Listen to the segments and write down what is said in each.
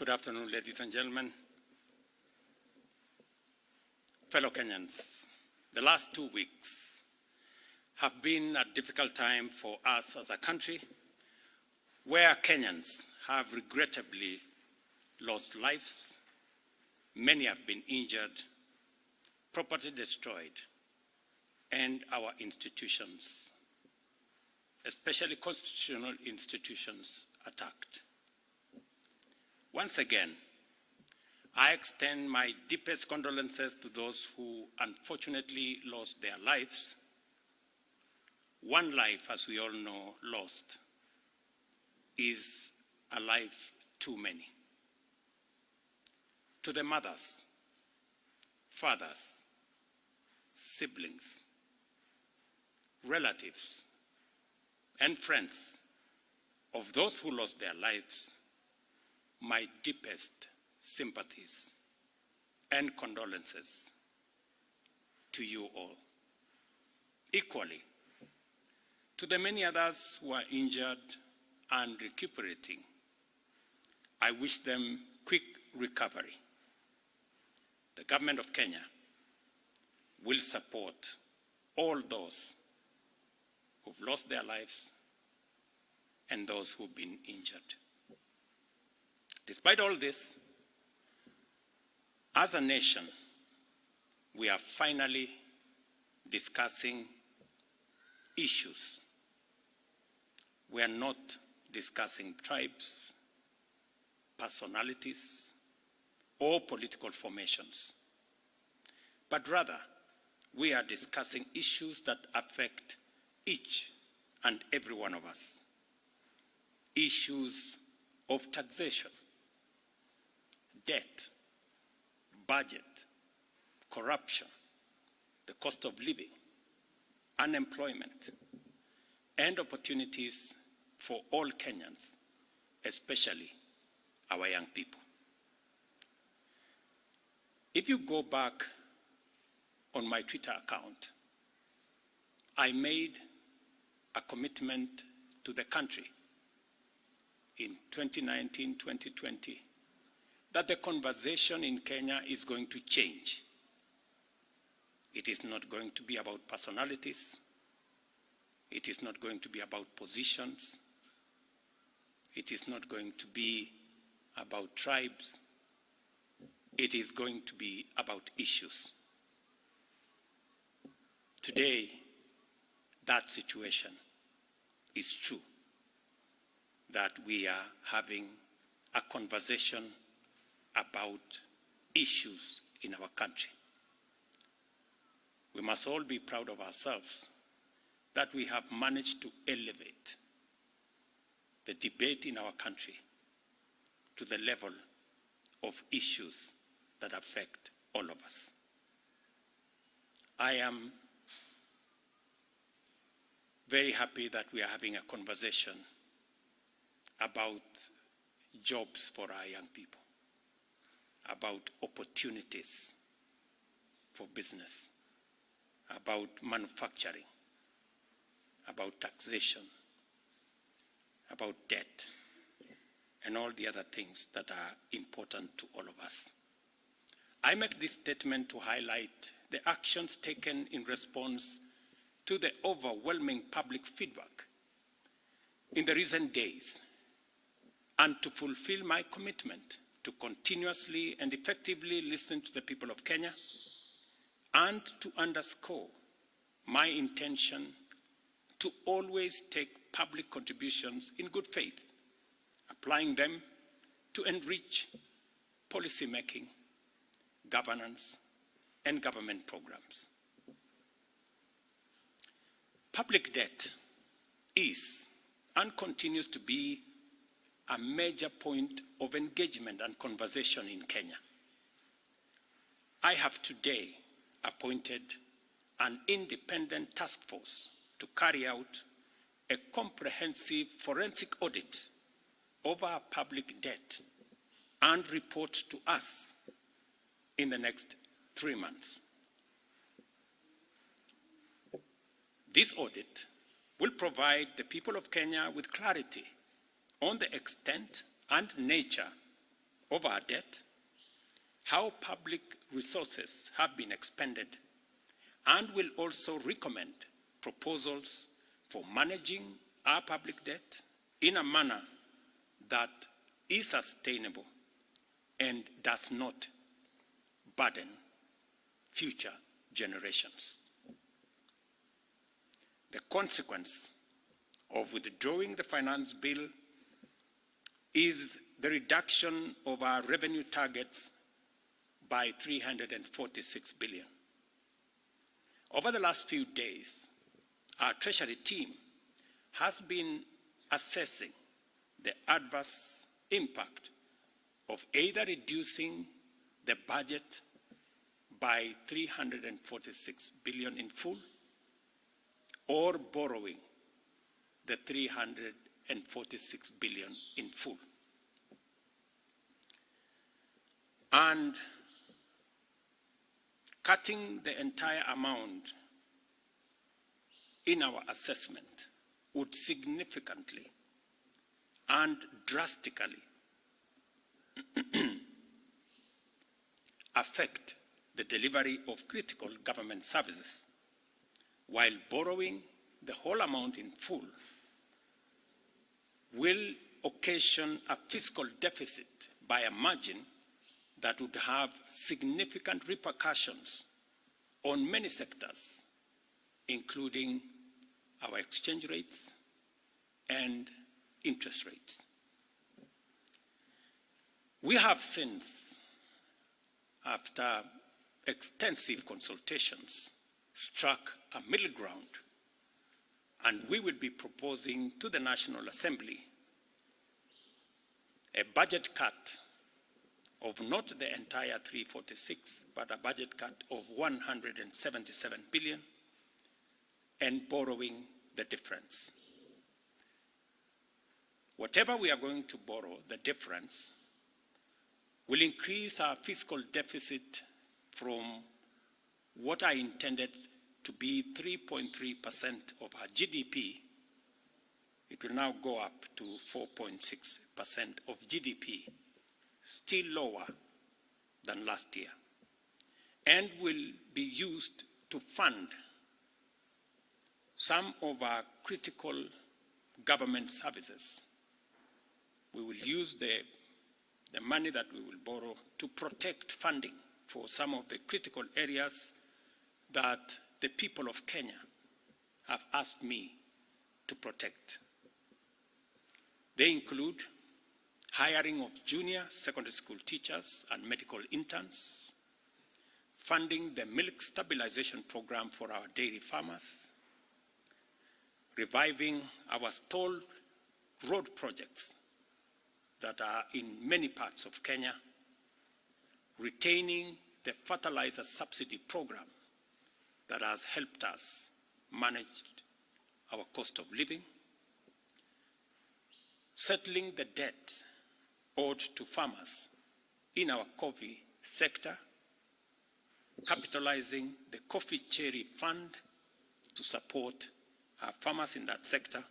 Good afternoon, ladies and gentlemen. Fellow Kenyans, the last 2 weeks have been a difficult time for us as a country, where Kenyans have regrettably lost lives, many have been injured, property destroyed, and our institutions, especially constitutional institutions, attacked. Once again, I extend my deepest condolences to those who unfortunately lost their lives. One life, as we all know, lost is a life too many. To the mothers, fathers, siblings, relatives, and friends of those who lost their lives, my deepest sympathies and condolences to you all. Equally, to the many others who are injured and recuperating, I wish them quick recovery. The government of Kenya will support all those who've lost their lives and those who've been injured. Despite all this, as a nation, we are finally discussing issues. We are not discussing tribes, personalities, or political formations, but rather we are discussing issues that affect each and every one of us. Issues of taxation, debt, budget, corruption, the cost of living, unemployment, and opportunities for all Kenyans, especially our young people. If you go back on my Twitter account, I made a commitment to the country in 2019, 2020, that the conversation in Kenya is going to change. It is not going to be about personalities. It is not going to be about positions. It is not going to be about tribes. It is going to be about issues. Today, that situation is true, that we are having a conversation about issues in our country. We must all be proud of ourselves that we have managed to elevate the debate in our country to the level of issues that affect all of us. I am very happy that we are having a conversation about jobs for our young people, about opportunities for business, about manufacturing, about taxation, about debt, and all the other things that are important to all of us. I make this statement to highlight the actions taken in response to the overwhelming public feedback in the recent days, and to fulfill my commitment to continuously and effectively listen to the people of Kenya, and to underscore my intention to always take public contributions in good faith, applying them to enrich policy making, governance, and government programs. Public debt is and continues to be a major point of engagement and conversation in Kenya. I have today appointed an independent task force to carry out a comprehensive forensic audit of our public debt and report to us in the next 3 months. This audit will provide the people of Kenya with clarity on the extent and nature of our debt, how public resources have been expended, and will also recommend proposals for managing our public debt in a manner that is sustainable and does not burden future generations. The consequence of withdrawing the finance bill is the reduction of our revenue targets by 346 billion. Over the last few days, our Treasury team has been assessing the adverse impact of either reducing the budget by 346 billion in full or borrowing the 346 billion in full. And cutting the entire amount in our assessment would significantly and drastically affect the delivery of critical government services, while borrowing the whole amount in full will occasion a fiscal deficit by a margin that would have significant repercussions on many sectors, including our exchange rates and interest rates. We have since, after extensive consultations, struck a middle ground, and we will be proposing to the National Assembly a budget cut of not the entire 346, but a budget cut of 177 billion, and borrowing the difference. Whatever we are going to borrow, the difference, will increase our fiscal deficit from what I intended to be 3.3% of our GDP. It will now go up to 4.6% of GDP, still lower than last year, and will be used to fund some of our critical government services. We will use the money that we will borrow to protect funding for some of the critical areas that the people of Kenya have asked me to protect. They include hiring of junior secondary school teachers and medical interns, funding the milk stabilization program for our dairy farmers, reviving our stalled road projects that are in many parts of Kenya, retaining the fertilizer subsidy program that has helped us manage our cost of living, settling the debt owed to farmers in our coffee sector, capitalizing the Coffee Cherry Fund to support our farmers in that sector,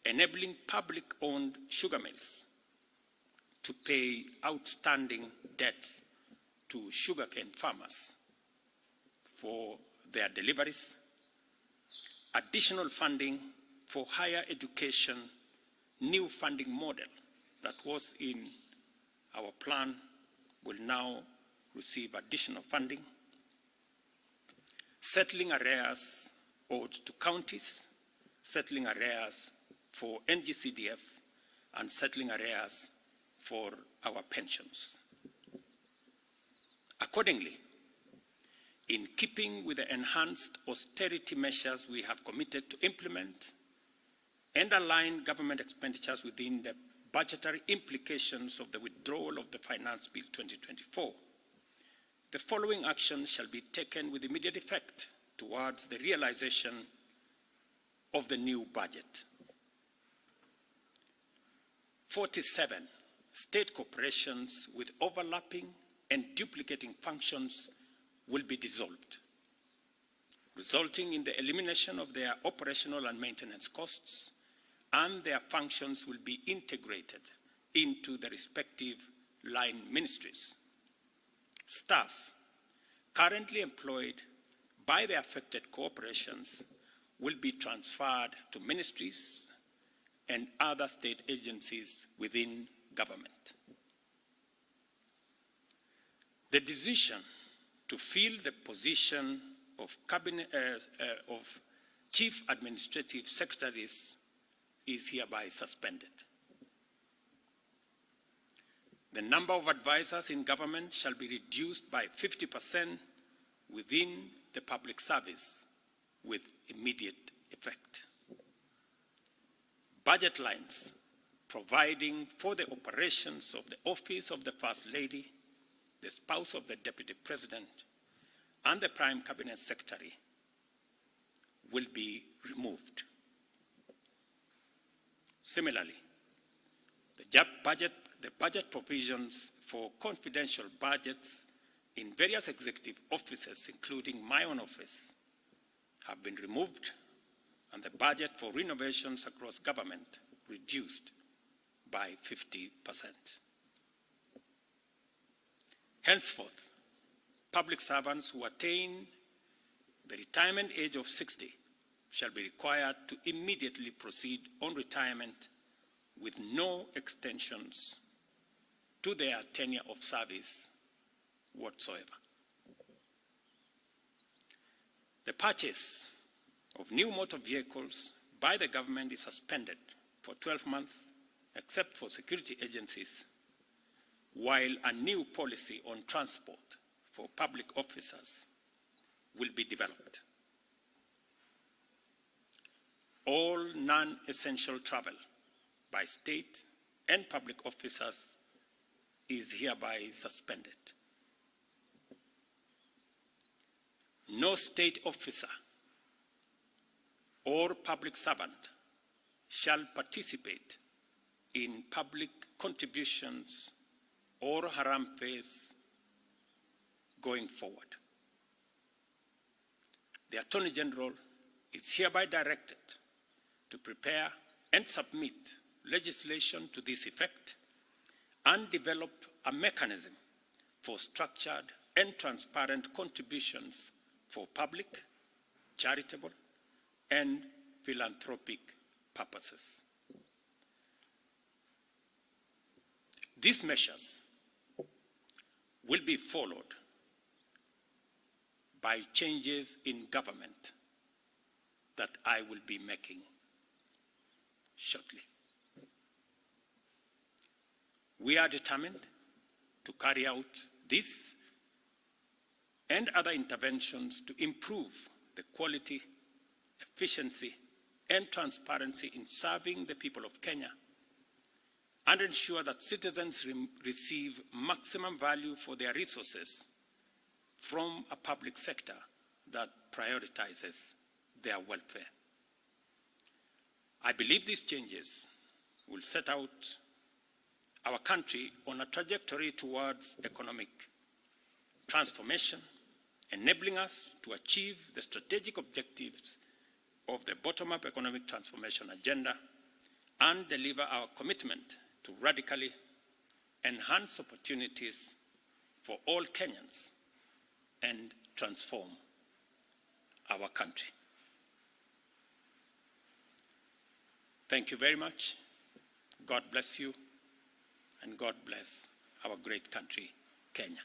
enabling public-owned sugar mills to pay outstanding debts to sugarcane farmers for their deliveries, additional funding for higher education, new funding model that was in our plan will now receive additional funding, settling arrears owed to counties, settling arrears for NGCDF, and settling arrears for our pensions. Accordingly, in keeping with the enhanced austerity measures we have committed to implement and align government expenditures within the budgetary implications of the withdrawal of the Finance Bill 2024, the following actions shall be taken with immediate effect towards the realization of the new budget. 47 state corporations with overlapping and duplicating functions will be dissolved, resulting in the elimination of their operational and maintenance costs, and their functions will be integrated into the respective line ministries. Staff currently employed by the affected corporations will be transferred to ministries and other state agencies within government. The decision to fill the position of Chief Administrative Secretaries is hereby suspended. The number of advisors in government shall be reduced by 50% within the public service with immediate effect. Budget lines providing for the operations of the Office of the First Lady, the spouse of the Deputy President, and the Prime Cabinet Secretary will be removed. Similarly, the budget provisions for confidential budgets in various executive offices, including my own office, have been removed, and the budget for renovations across government reduced by 50%. Henceforth, public servants who attain the retirement age of 60 shall be required to immediately proceed on retirement with no extensions to their tenure of service whatsoever. The purchase of new motor vehicles by the government is suspended for 12 months, except for security agencies, while a new policy on transport for public officers will be developed. All non-essential travel by state and public officers is hereby suspended. No state officer or public servant shall participate in public contributions or haram phase going forward. The Attorney General is hereby directed to prepare and submit legislation to this effect and develop a mechanism for structured and transparent contributions for public, charitable, and philanthropic purposes. These measures will be followed by changes in government that I will be making shortly. We are determined to carry out this and other interventions to improve the quality, efficiency, and transparency in serving the people of Kenya and ensure that citizens receive maximum value for their resources from a public sector that prioritizes their welfare. I believe these changes will set out our country on a trajectory towards economic transformation, enabling us to achieve the strategic objectives of the bottom-up economic transformation agenda and deliver our commitment to radically enhance opportunities for all Kenyans and transform our country. Thank you very much. God bless you, and God bless our great country, Kenya.